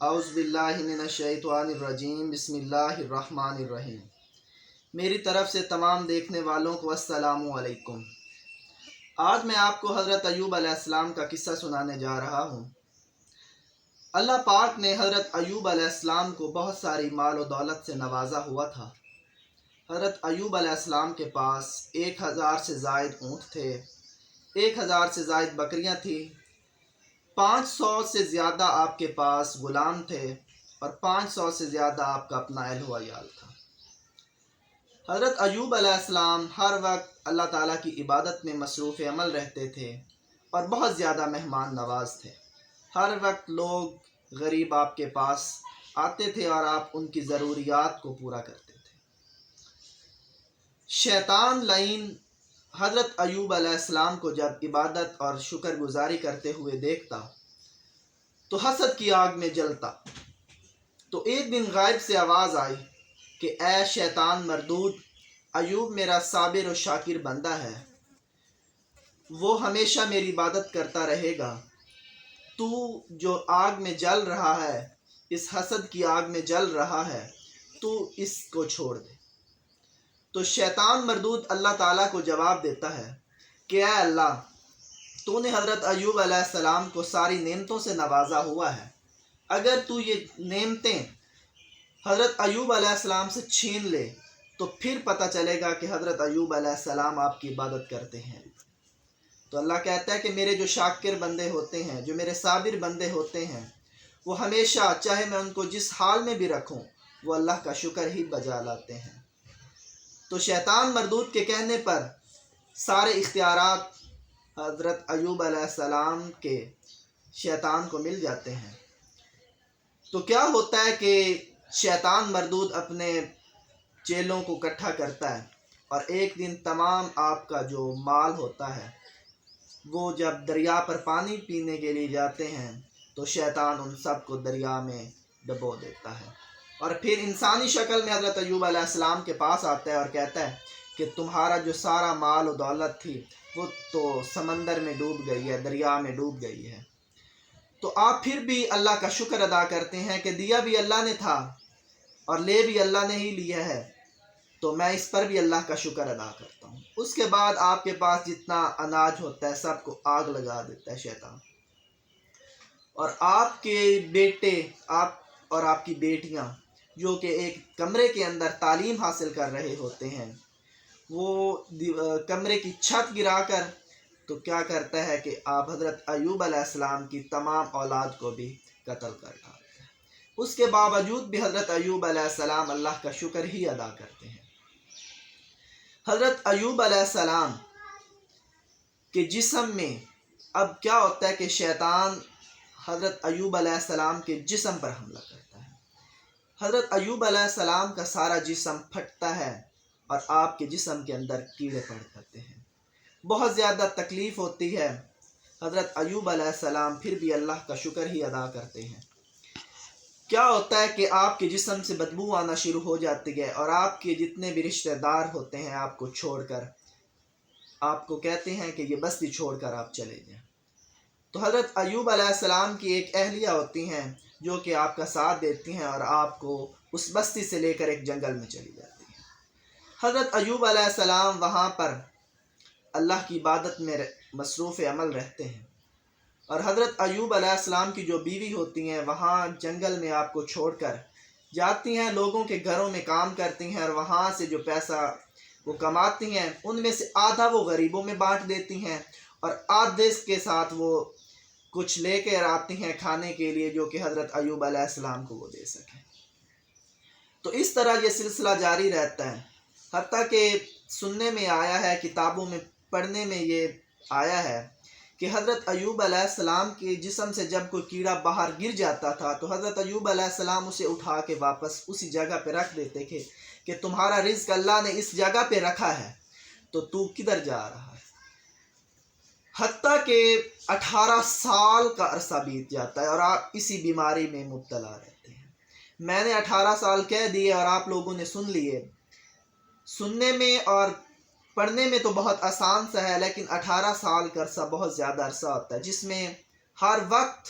اعوذ باللہ من الشیطان الرجیم بسم اللہ الرحمن الرحیم۔ میری طرف سے تمام دیکھنے والوں کو السلام علیکم۔ آج میں آپ کو حضرت ایوب علیہ السلام کا قصہ سنانے جا رہا ہوں۔ اللہ پاک نے حضرت ایوب علیہ السلام کو بہت ساری مال و دولت سے نوازا ہوا تھا۔ حضرت ایوب علیہ السلام کے پاس 1000 سے زائد اونٹ تھے، 1000 سے زائد بکریاں تھیں، 500 سے زیادہ آپ کے پاس غلام تھے اور 500 سے زیادہ آپ کا اپنا اہل و عیال تھا۔ حضرت ایوب علیہ السلام ہر وقت اللہ تعالیٰ کی عبادت میں مصروف عمل رہتے تھے اور بہت زیادہ مہمان نواز تھے۔ ہر وقت لوگ غریب آپ کے پاس آتے تھے اور آپ ان کی ضروریات کو پورا کرتے تھے۔ شیطان لعین حضرت ایوب علیہ السلام کو جب عبادت اور شکر گزاری کرتے ہوئے دیکھتا تو حسد کی آگ میں جلتا۔ تو ایک دن غائب سے آواز آئی کہ اے شیطان مردود، ایوب میرا صابر و شاکر بندہ ہے، وہ ہمیشہ میری عبادت کرتا رہے گا۔ تو جو آگ میں جل رہا ہے، اس حسد کی آگ میں جل رہا ہے، تو اس کو چھوڑ دے۔ تو شیطان مردود اللہ تعالیٰ کو جواب دیتا ہے کہ اے اللہ، تو نے حضرت ایوب علیہ السلام کو ساری نعمتوں سے نوازا ہوا ہے، اگر تو یہ نعمتیں حضرت ایوب علیہ السلام سے چھین لے تو پھر پتہ چلے گا کہ حضرت ایوب علیہ السلام آپ کی عبادت کرتے ہیں۔ تو اللہ کہتا ہے کہ میرے جو شاکر بندے ہوتے ہیں، جو میرے صابر بندے ہوتے ہیں، وہ ہمیشہ چاہے میں ان کو جس حال میں بھی رکھوں، وہ اللہ کا شکر ہی بجا لاتے ہیں۔ تو شیطان مردود کے کہنے پر سارے اختیارات حضرت ایوب علیہ السلام کے شیطان کو مل جاتے ہیں۔ تو کیا ہوتا ہے کہ شیطان مردود اپنے چیلوں کو اکٹھا کرتا ہے اور ایک دن تمام آپ کا جو مال ہوتا ہے، وہ جب دریا پر پانی پینے کے لیے جاتے ہیں تو شیطان ان سب کو دریا میں ڈبو دیتا ہے، اور پھر انسانی شکل میں حضرت ایوب علیہ السلام کے پاس آتا ہے اور کہتا ہے کہ تمہارا جو سارا مال و دولت تھی وہ تو سمندر میں ڈوب گئی ہے، دریا میں ڈوب گئی ہے۔ تو آپ پھر بھی اللہ کا شکر ادا کرتے ہیں کہ دیا بھی اللہ نے تھا اور لے بھی اللہ نے ہی لیا ہے، تو میں اس پر بھی اللہ کا شکر ادا کرتا ہوں۔ اس کے بعد آپ کے پاس جتنا اناج ہوتا ہے سب کو آگ لگا دیتا ہے شیطان، اور آپ کے بیٹے اور آپ کی بیٹیاں جو کہ ایک کمرے کے اندر تعلیم حاصل کر رہے ہوتے ہیں، وہ کمرے کی چھت گرا کر تو کیا کرتا ہے کہ آپ حضرت ایوب علیہ السلام کی تمام اولاد کو بھی قتل کر ڈالتے ہیں۔ اس کے باوجود بھی حضرت ایوب علیہ السلام اللہ کا شکر ہی ادا کرتے ہیں۔ حضرت ایوب علیہ السلام کے جسم میں اب کیا ہوتا ہے کہ شیطان حضرت ایوب علیہ السلام کے جسم پر حملہ کرتا ہے۔ حضرت ایوب علیہ السلام کا سارا جسم پھٹتا ہے اور آپ کے جسم کے اندر کیڑے پڑ جاتے ہیں، بہت زیادہ تکلیف ہوتی ہے۔ حضرت ایوب علیہ السلام پھر بھی اللہ کا شکر ہی ادا کرتے ہیں۔ کیا ہوتا ہے کہ آپ کے جسم سے بدبو آنا شروع ہو جاتی ہے اور آپ کے جتنے بھی رشتہ دار ہوتے ہیں آپ کو چھوڑ کر آپ کو کہتے ہیں کہ یہ بستی چھوڑ کر آپ چلے جائیں۔ تو حضرت ایوب علیہ السلام کی ایک اہلیہ ہوتی ہیں جو کہ آپ کا ساتھ دیتی ہیں اور آپ کو اس بستی سے لے کر ایک جنگل میں چلی جاتی ہیں۔ حضرت ایوب علیہ السلام وہاں پر اللہ کی عبادت میں مصروف عمل رہتے ہیں، اور حضرت ایوب علیہ السلام کی جو بیوی ہوتی ہیں وہاں جنگل میں آپ کو چھوڑ کر جاتی ہیں، لوگوں کے گھروں میں کام کرتی ہیں اور وہاں سے جو پیسہ وہ کماتی ہیں ان میں سے آدھا وہ غریبوں میں بانٹ دیتی ہیں اور آدھے کے ساتھ وہ کچھ لے کر آتی ہیں کھانے کے لیے جو کہ حضرت ایوب علیہ السلام کو وہ دے سکیں۔ تو اس طرح یہ سلسلہ جاری رہتا ہے، حتیٰ کہ سننے میں آیا ہے، کتابوں میں پڑھنے میں یہ آیا ہے کہ حضرت ایوب علیہ السلام کے جسم سے جب کوئی کیڑا باہر گر جاتا تھا تو حضرت ایوب علیہ السلام اسے اٹھا کے واپس اسی جگہ پہ رکھ دیتے تھے کہ تمہارا رزق اللہ نے اس جگہ پہ رکھا ہے تو کدھر جا رہا ہے۔ حتیٰ کہ 18 سال کا عرصہ بیت جاتا ہے اور آپ اسی بیماری میں مبتلا رہتے ہیں۔ میں نے 18 سال کہہ دیے اور آپ لوگوں نے سن لیے۔ سننے میں اور پڑھنے میں تو بہت آسان سا ہے، لیکن 18 سال کا عرصہ بہت زیادہ عرصہ ہوتا ہے جس میں ہر وقت